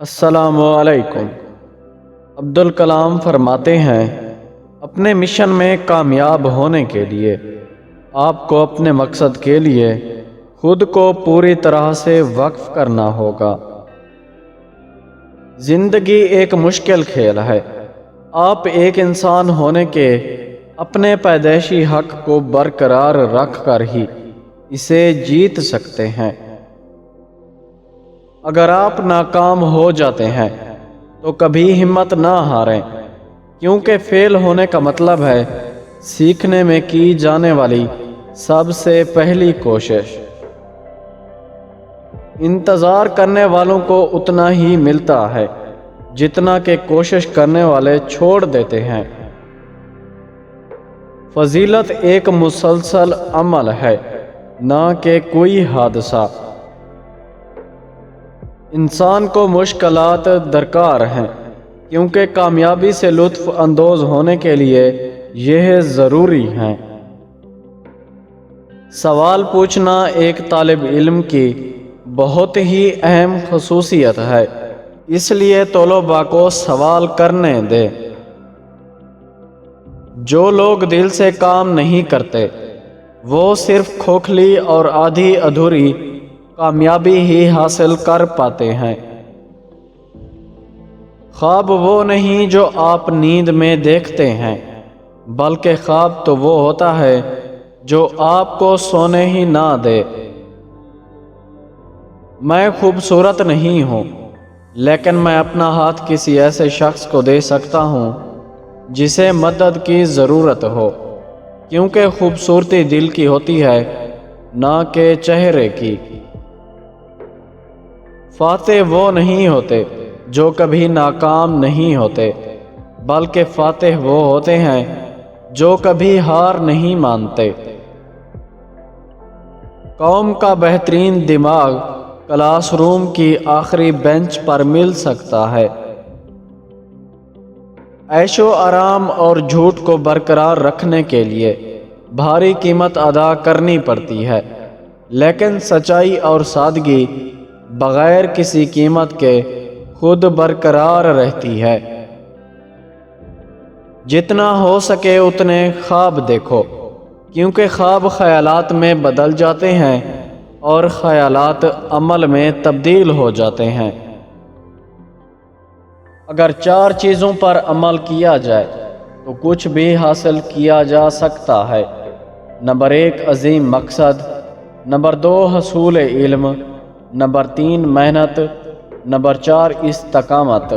السلام علیکم۔ عبدالکلام فرماتے ہیں، اپنے مشن میں کامیاب ہونے کے لیے آپ کو اپنے مقصد کے لیے خود کو پوری طرح سے وقف کرنا ہوگا۔ زندگی ایک مشکل کھیل ہے۔ آپ ایک انسان ہونے کے اپنے پیدائشی حق کو برقرار رکھ کر ہی اسے جیت سکتے ہیں۔ اگر آپ ناکام ہو جاتے ہیں تو کبھی ہمت نہ ہاریں، کیونکہ فیل ہونے کا مطلب ہے سیکھنے میں کی جانے والی سب سے پہلی کوشش۔ انتظار کرنے والوں کو اتنا ہی ملتا ہے جتنا کہ کوشش کرنے والے چھوڑ دیتے ہیں۔ فضیلت ایک مسلسل عمل ہے، نہ کہ کوئی حادثہ۔ انسان کو مشکلات درکار ہیں، کیونکہ کامیابی سے لطف اندوز ہونے کے لیے یہ ضروری ہیں۔ سوال پوچھنا ایک طالب علم کی بہت ہی اہم خصوصیت ہے، اس لیے طلباء کو سوال کرنے دیں۔ جو لوگ دل سے کام نہیں کرتے وہ صرف کھوکھلی اور آدھی ادھوری کامیابی ہی حاصل کر پاتے ہیں۔ خواب وہ نہیں جو آپ نیند میں دیکھتے ہیں، بلکہ خواب تو وہ ہوتا ہے جو آپ کو سونے ہی نہ دے۔ میں خوبصورت نہیں ہوں، لیکن میں اپنا ہاتھ کسی ایسے شخص کو دے سکتا ہوں جسے مدد کی ضرورت ہو، کیونکہ خوبصورتی دل کی ہوتی ہے، نہ کہ چہرے کی۔ فاتح وہ نہیں ہوتے جو کبھی ناکام نہیں ہوتے، بلکہ فاتح وہ ہوتے ہیں جو کبھی ہار نہیں مانتے۔ قوم کا بہترین دماغ کلاس روم کی آخری بینچ پر مل سکتا ہے۔ عیش و آرام اور جھوٹ کو برقرار رکھنے کے لیے بھاری قیمت ادا کرنی پڑتی ہے، لیکن سچائی اور سادگی بغیر کسی قیمت کے خود برقرار رہتی ہے۔ جتنا ہو سکے اتنے خواب دیکھو، کیونکہ خواب خیالات میں بدل جاتے ہیں اور خیالات عمل میں تبدیل ہو جاتے ہیں۔ اگر 4 چیزوں پر عمل کیا جائے تو کچھ بھی حاصل کیا جا سکتا ہے۔ نمبر 1 عظیم مقصد، نمبر 2 حصول علم، نمبر 3 محنت، نمبر 4 استقامت۔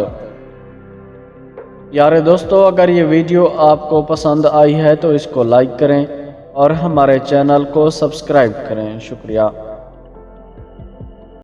پیارے دوستو، اگر یہ ویڈیو آپ کو پسند آئی ہے تو اس کو لائک کریں اور ہمارے چینل کو سبسکرائب کریں۔ شکریہ۔